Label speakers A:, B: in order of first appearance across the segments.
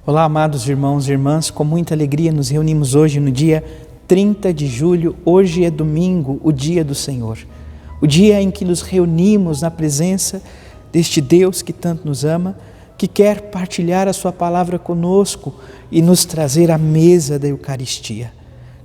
A: Olá, amados irmãos e irmãs, com muita alegria nos reunimos hoje no dia 30 de julho. Hoje é domingo, o dia do Senhor. O dia em que nos reunimos na presença deste Deus que tanto nos ama, que quer partilhar a sua palavra conosco e nos trazer à mesa da Eucaristia.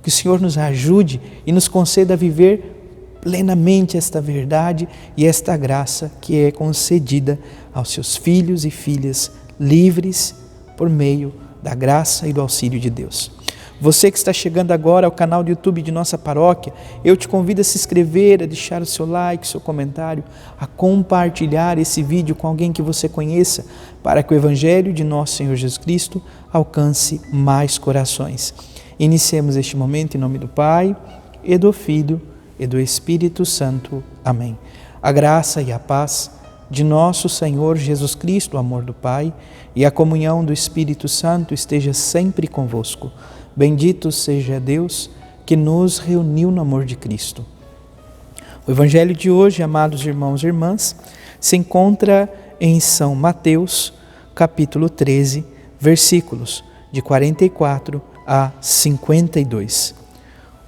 A: Que o Senhor nos ajude e nos conceda a viver plenamente esta verdade e esta graça que é concedida aos seus filhos e filhas livres por meio da graça e do auxílio de Deus. Você que está chegando agora ao canal do YouTube de nossa paróquia, eu te convido a se inscrever, a deixar o seu like, seu comentário, a compartilhar esse vídeo com alguém que você conheça, para que o Evangelho de nosso Senhor Jesus Cristo alcance mais corações. Iniciemos este momento em nome do Pai, e do Filho, e do Espírito Santo. Amém. A graça e a paz de nosso Senhor Jesus Cristo, o amor do Pai, e a comunhão do Espírito Santo esteja sempre convosco. Bendito seja Deus que nos reuniu no amor de Cristo. O Evangelho de hoje, amados irmãos e irmãs, se encontra em São Mateus, capítulo 13, versículos de 44 a 52.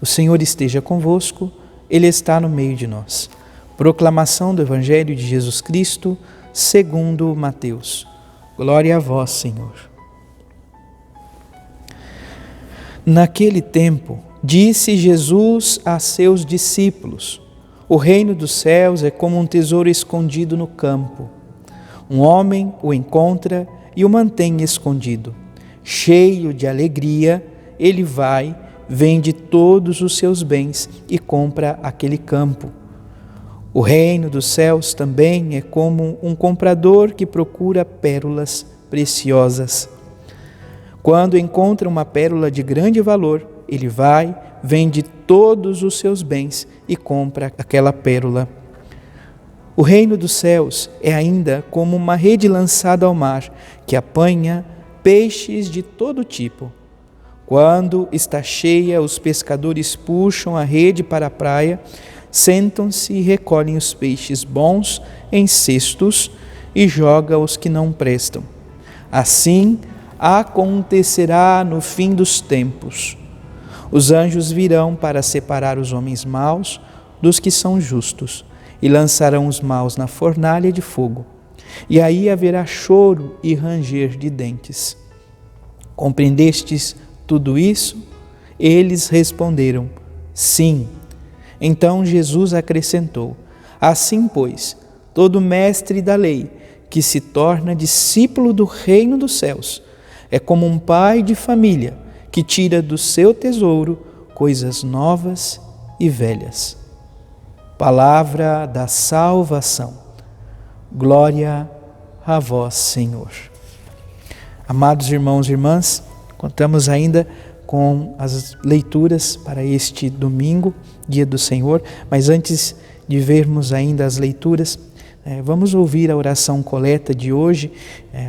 A: O Senhor esteja convosco, Ele está no meio de nós. Proclamação do Evangelho de Jesus Cristo, segundo Mateus. Glória a vós, Senhor. Naquele tempo, disse Jesus a seus discípulos: o reino dos céus é como um tesouro escondido no campo. Um homem o encontra e o mantém escondido. Cheio de alegria, ele vai, vende todos os seus bens e compra aquele campo. O reino dos céus também é como um comprador que procura pérolas preciosas. Quando encontra uma pérola de grande valor, ele vai, vende todos os seus bens e compra aquela pérola. O reino dos céus é ainda como uma rede lançada ao mar, que apanha peixes de todo tipo. Quando está cheia, os pescadores puxam a rede para a praia, sentam-se e recolhem os peixes bons em cestos e jogam os que não prestam. Assim acontecerá no fim dos tempos. Os anjos virão para separar os homens maus dos que são justos e lançarão os maus na fornalha de fogo. E aí haverá choro e ranger de dentes. Compreendestes tudo isso? Eles responderam: sim. Então Jesus acrescentou: assim, pois, todo mestre da lei que se torna discípulo do reino dos céus é como um pai de família que tira do seu tesouro coisas novas e velhas. Palavra da salvação. Glória a vós, Senhor. Amados irmãos e irmãs, contamos ainda com as leituras para este domingo, dia do Senhor, mas antes de vermos ainda as leituras, vamos ouvir a oração coleta de hoje,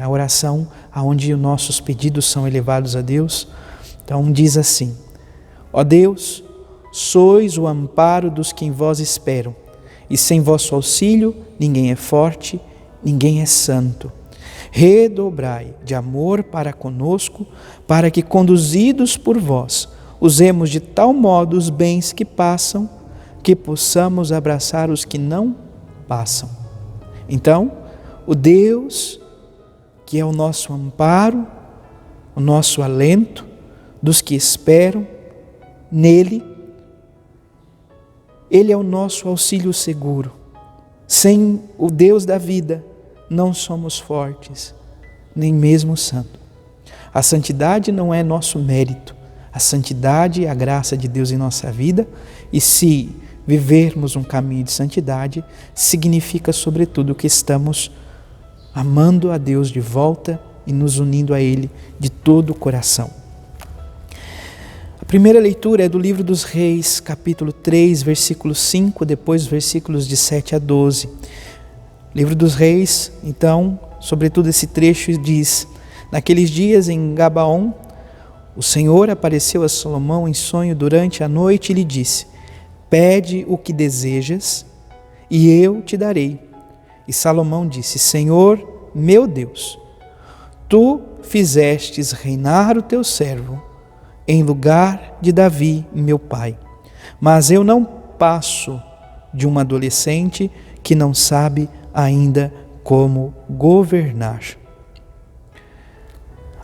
A: a oração onde os nossos pedidos são elevados a Deus. Então diz assim: ó Deus, sois o amparo dos que em vós esperam, e sem vosso auxílio ninguém é forte, ninguém é santo. Redobrai de amor para conosco, para que, conduzidos por vós, usemos de tal modo os bens que passam, que possamos abraçar os que não passam. Então, o Deus que é o nosso amparo, o nosso alento dos que esperam nele, Ele é o nosso auxílio seguro. Sem o Deus da vida, não somos fortes, nem mesmo santos. A santidade não é nosso mérito. A santidade é a graça de Deus em nossa vida, e se vivermos um caminho de santidade, significa sobretudo que estamos amando a Deus de volta e nos unindo a Ele de todo o coração. A primeira leitura é do livro dos Reis, capítulo 3, versículo 5, depois versículos de 7 a 12. Livro dos Reis, então, sobretudo esse trecho diz: naqueles dias em Gabaon, o Senhor apareceu a Salomão em sonho durante a noite e lhe disse: pede o que desejas e eu te darei. E Salomão disse: Senhor, meu Deus, tu fizestes reinar o teu servo em lugar de Davi, meu pai. Mas eu não passo de um adolescente que não sabe ainda como governar.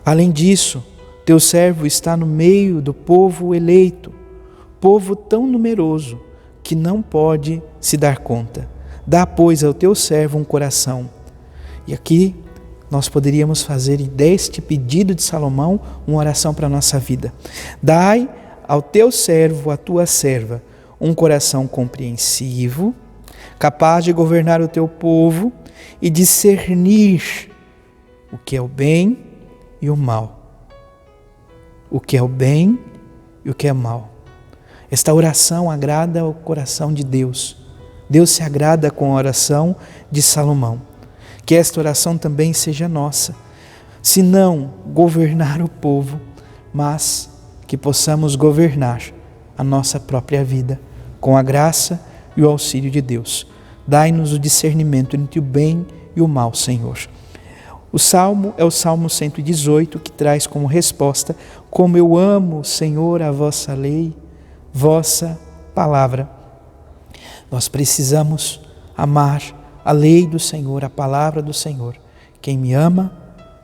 A: Além disso, teu servo está no meio do povo eleito, povo tão numeroso que não pode se dar conta. Dá, pois, ao teu servo um coração. E aqui nós poderíamos fazer deste pedido de Salomão uma oração para a nossa vida. Dai ao teu servo, à tua serva, um coração compreensivo, capaz de governar o teu povo e discernir o que é o bem e o mal. O que é o bem e o que é mal. Esta oração agrada ao coração de Deus. Deus se agrada com a oração de Salomão. Que esta oração também seja nossa. Se não governar o povo, mas que possamos governar a nossa própria vida com a graça e o auxílio de Deus. Dai-nos o discernimento entre o bem e o mal, Senhor. O salmo é o Salmo 118, que traz como resposta: como eu amo, Senhor, a vossa lei, vossa palavra. Nós precisamos amar a lei do Senhor, a palavra do Senhor. Quem me ama,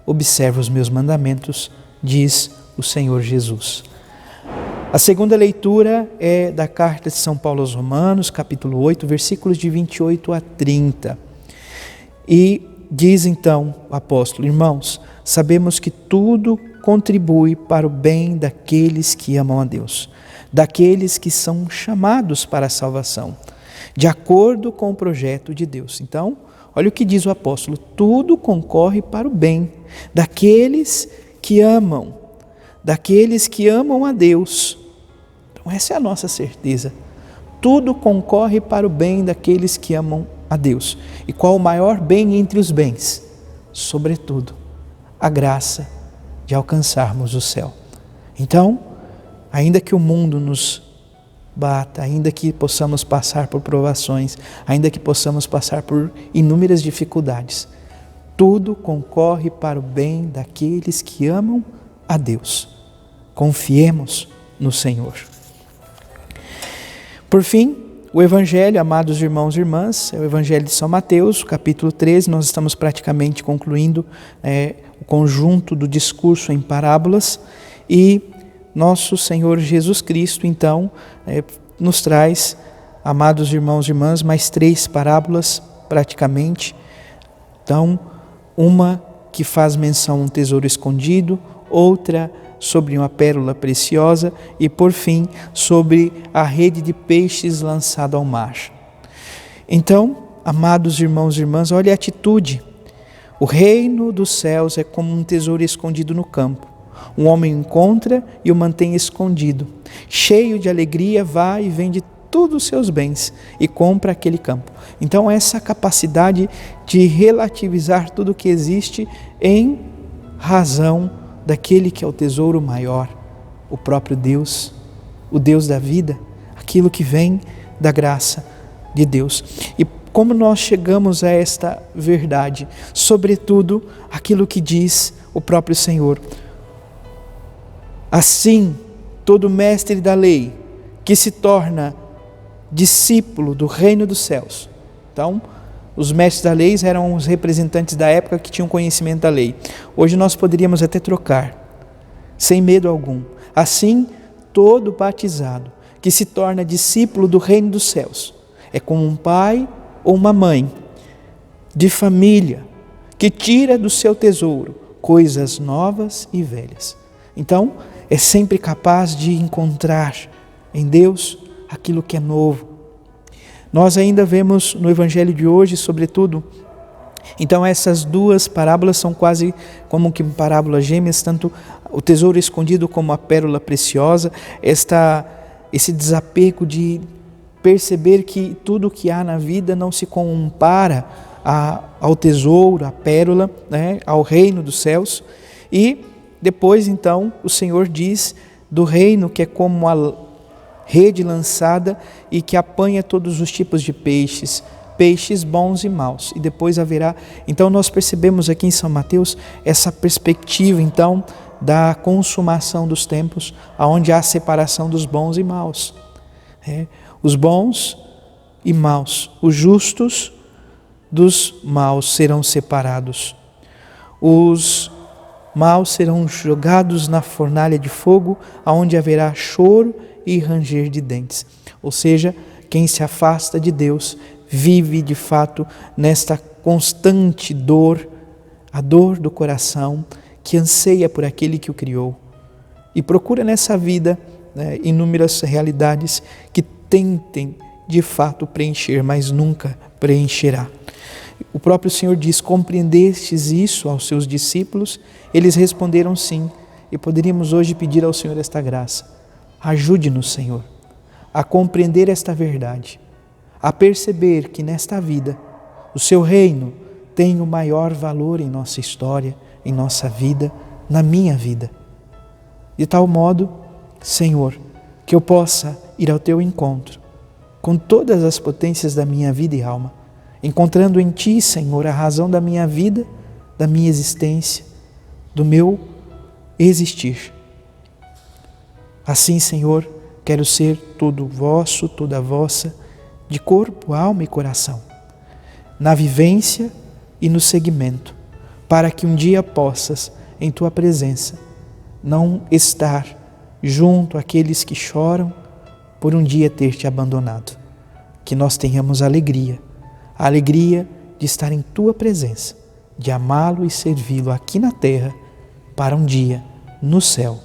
A: observa os meus mandamentos, diz o Senhor Jesus. A segunda leitura é da carta de São Paulo aos Romanos, capítulo 8, versículos de 28 a 30. E diz então o apóstolo: irmãos, sabemos que tudo contribui para o bem daqueles que amam a Deus, daqueles que são chamados para a salvação, de acordo com o projeto de Deus. Então, olha o que diz o apóstolo: tudo concorre para o bem daqueles que amam a Deus. Então, essa é a nossa certeza. Tudo concorre para o bem daqueles que amam a Deus. E qual o maior bem entre os bens? Sobretudo, a graça de alcançarmos o céu. Então, ainda que o mundo nos bata, ainda que possamos passar por provações, ainda que possamos passar por inúmeras dificuldades, tudo concorre para o bem daqueles que amam a Deus. Confiemos no Senhor. Por fim, o Evangelho, amados irmãos e irmãs, é o Evangelho de São Mateus, capítulo 13, nós estamos praticamente concluindo o conjunto do discurso em parábolas, e nosso Senhor Jesus Cristo, então, nos traz, amados irmãos e irmãs, mais 3 parábolas, praticamente. Então, uma que faz menção a um tesouro escondido, outra sobre uma pérola preciosa e, por fim, sobre a rede de peixes lançada ao mar. Então, amados irmãos e irmãs, olha a atitude. O reino dos céus é como um tesouro escondido no campo. Um homem encontra e o mantém escondido. Cheio de alegria, vai e vende todos os seus bens e compra aquele campo. Então, essa capacidade de relativizar tudo o que existe em razão daquele que é o tesouro maior, o próprio Deus, o Deus da vida, aquilo que vem da graça de Deus. E como nós chegamos a esta verdade? Sobretudo, aquilo que diz o próprio Senhor. Assim, todo mestre da lei que se torna discípulo do reino dos céus. Então, os mestres da lei eram os representantes da época que tinham conhecimento da lei. Hoje nós poderíamos até trocar, sem medo algum. Assim, todo batizado que se torna discípulo do reino dos céus é como um pai ou uma mãe de família que tira do seu tesouro coisas novas e velhas. Então, é sempre capaz de encontrar em Deus aquilo que é novo. Nós ainda vemos no Evangelho de hoje, sobretudo, então essas 2 parábolas são quase como que parábolas gêmeas, tanto o tesouro escondido como a pérola preciosa, esse desapego de perceber que tudo o que há na vida não se compara ao tesouro, à pérola, ao reino dos céus. E depois, então, o Senhor diz do reino que é como uma rede lançada e que apanha todos os tipos de peixes peixes bons e maus, e depois haverá. Então nós percebemos aqui em São Mateus essa perspectiva então da consumação dos tempos, onde há a separação dos bons e maus. Os bons e maus, os justos dos maus serão separados. Os maus serão jogados na fornalha de fogo, aonde haverá choro e ranger de dentes. Ou seja, quem se afasta de Deus vive de fato nesta constante dor, a dor do coração que anseia por aquele que o criou e procura nessa vida inúmeras realidades que tentem de fato preencher, mas nunca preencherá. O próprio Senhor diz: compreendestes isso aos seus discípulos? Eles responderam sim, e poderíamos hoje pedir ao Senhor esta graça. Ajude-nos, Senhor, a compreender esta verdade, a perceber que nesta vida o Seu reino tem o maior valor em nossa história, em nossa vida, na minha vida. De tal modo, Senhor, que eu possa ir ao Teu encontro com todas as potências da minha vida e alma, encontrando em Ti, Senhor, a razão da minha vida, da minha existência, do meu existir. Assim, Senhor, quero ser todo vosso, toda vossa, de corpo, alma e coração, na vivência e no seguimento, para que um dia possas, em Tua presença, não estar junto àqueles que choram por um dia ter Te abandonado. Que nós tenhamos a alegria de estar em Tua presença, de amá-lo e servi-lo aqui na terra, para um dia, no céu,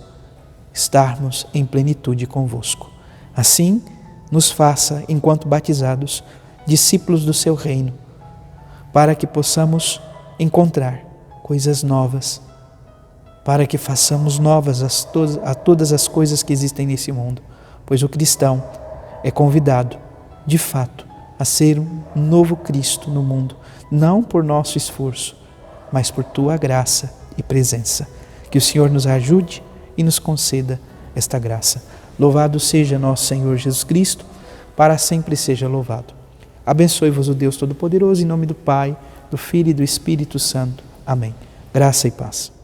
A: estarmos em plenitude convosco. Assim, nos faça, enquanto batizados, discípulos do Seu reino, para que possamos encontrar coisas novas, para que façamos novas a todas as coisas que existem nesse mundo, pois o cristão é convidado, de fato, a ser um novo Cristo no mundo, não por nosso esforço, mas por Tua graça e presença. Que o Senhor nos ajude e nos conceda esta graça. Louvado seja nosso Senhor Jesus Cristo, para sempre seja louvado. Abençoe-vos o Deus Todo-Poderoso, em nome do Pai, do Filho e do Espírito Santo. Amém. Graça e paz.